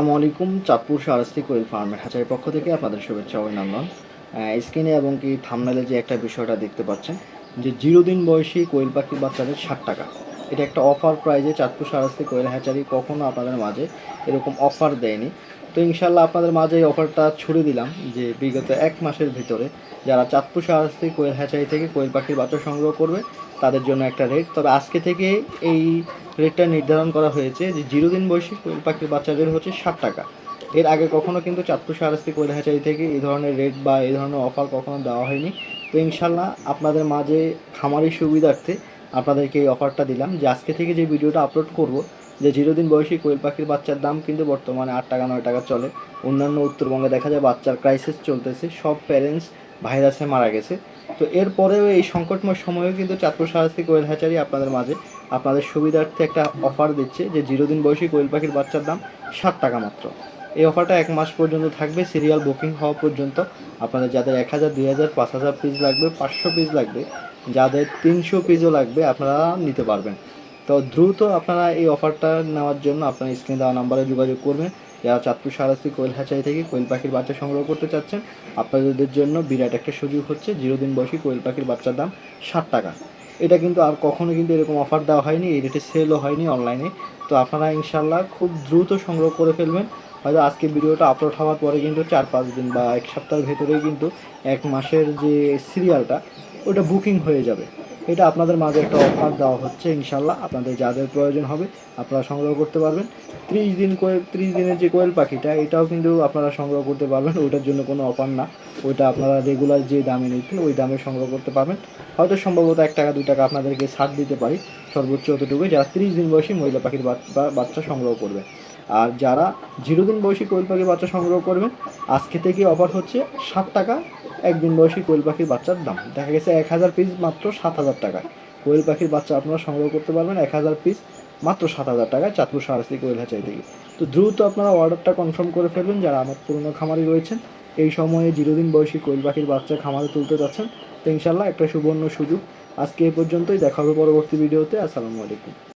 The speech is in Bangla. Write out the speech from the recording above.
আসসালামু আলাইকুম। চাঁদপুর শাহরাস্তি কোয়েল ফার্মের হ্যাচারির পক্ষ থেকে আপনাদের শুভেচ্ছা অভিনন্দন। স্ক্রিনে এবং কি থাম্বনেলে যে একটা বিষয়টা দেখতে পাচ্ছেন যে 0 দিন বয়সী কোয়েল পাখির বাচ্চাদের 60 টাকা, এটা একটা অফার প্রাইজে চাঁদপুর শাহরাস্তি কোয়েল হ্যাচারি কখনো আপনাদের মাঝে এরকম অফার দেয়নি। তো ইনশাল্লাহ আপনাদের মাঝে এই অফারটা ছুড়ে দিলাম যে বিগত 1 মাসের ভিতরে যারা চাঁদপুর শাহরাস্তি কোয়েল হ্যাচারি থেকে কোয়েল পাখির বাচ্চা সংগ্রহ করবে তাদের জন্য একটা রেট। তবে আজকে থেকে এই রেটটা নির্ধারণ করা হয়েছে যে 0 দিন বয়সী কোয়েল পাখির বাচ্চা রেট হচ্ছে 60 টাকা। এর আগে কখনো কিন্তু চাঁদপুর শাহরাস্তি কোয়েল হ্যাচারি থেকে এই ধরনের রেট বা এই ধরনের অফার কখনো দেওয়া হয়নি। তো ইনশাল্লাহ আপনাদের মাঝে খামারি সুবিধার্থে আপনাদেরকে এই অফারটা দিলাম যে আজকে থেকে যে ভিডিওটা আপলোড করব যে 0 দিন বয়সী কোয়েল পাখির বাচ্চার দাম কিন্তু বর্তমানে 8 টাকা 9 টাকা চলে। অন্যান্য উত্তরবঙ্গে দেখা যায় বাচ্চার ক্রাইসিস চলতেছে, সব প্যারেন্টস ভাইরাসে মারা গেছে। তো এরপরেও এই সংকটময় সময়েও কিন্তু চাঁদপুর শাহরাস্তি কোয়েল হ্যাচারি আপনাদের মাঝে আপনাদের সুবিধার্থে একটা অফার দিচ্ছে যে 0 দিন বয়সী কোয়েল পাখির বাচ্চার দাম 60 টাকা মাত্র। এই অফারটা 1 মাস পর্যন্ত থাকবে, সিরিয়াল বুকিং হওয়া পর্যন্ত। আপনাদের যাদের 1000, 2000, 5000 পিস লাগবে, 500 পিস লাগবে, যাদের 300 পিসও লাগবে আপনারা নিতে পারবেন। তো দ্রুত আপনারা এই অফারটা নেওয়ার জন্য আপনার স্ক্রিনে দেওয়া নাম্বারে যোগাযোগ করবেন। যারা চাঁদপুর শাহরাস্তি কোয়েল হ্যাচারি থেকে কোয়েল পাখির বাচ্চা সংগ্রহ করতে চাচ্ছেন আপনাদের জন্য বিরাট একটা সুযোগ হচ্ছে 0 দিন বয়সী কোয়েল পাখির বাচ্চার দাম 60 টাকা। এটা কিন্তু আর কখনো কিন্তু এরকম অফার দেওয়া হয়নি, এই রেটে সেলও হয়নি অনলাইনে। তো আপনারা ইনশাল্লাহ খুব দ্রুত সংগ্রহ করে ফেলবেন। হয়তো আজকে ভিডিওটা আপলোড হওয়ার পরে কিন্তু 4-5 দিন বা 1 সপ্তাহের ভেতরেই কিন্তু 1 মাসের যে সিরিয়ালটা ওটা বুকিং হয়ে যাবে। এটা আপনাদের মাঝে একটা অফার দেওয়া হচ্ছে। ইনশাল্লাহ আপনাদের যাদের প্রয়োজন হবে আপনারা সংগ্রহ করতে পারবেন। 30 দিনের যে কোয়েল পাখিটা এটাও কিন্তু আপনারা সংগ্রহ করতে পারবেন, ওইটার জন্য কোনো অফার না। ওইটা আপনারা রেগুলার যে দামে নিতেন ওই দামে সংগ্রহ করতে পারবেন। হয়তো সম্ভবত 1 টাকা 2 টাকা আপনাদেরকে ছাড় দিতে পারি, সর্বোচ্চ অতটুকুই যারা 30 দিন বয়সী মহিলা পাখির বাচ্চা সংগ্রহ করবে। আর যারা 0 দিন বয়সী কোয়েল পাখির বাচ্চা সংগ্রহ করবেন আজকে থেকে অফার হচ্ছে 60 টাকা। 1 দিন বয়সী কোয়েল পাখির বাচ্চার দাম দেখা গেছে 1000 পিস মাত্র 7000 টাকায় কোয়েল পাখির বাচ্চা আপনারা সংগ্রহ করতে পারবেন। 1000 পিস মাত্র 7000 টাকায় চাঁদপুর শাহরাস্তি কোয়েল হ্যাচারি থেকে। তো দ্রুত আপনারা অর্ডারটা কনফার্ম করে ফেলবেন যারা আমার পুরনো খামারি রয়েছেন, এই সময়ে 0 দিন বয়সী কোয়েল পাখির বাচ্চা খামারে তুলতে যাচ্ছেন। তো ইনশাল্লাহ একটা সুবর্ণ সুযোগ। আজকে এ পর্যন্তই, দেখা হবে পরবর্তী ভিডিওতে। আসসালামু আলাইকুম।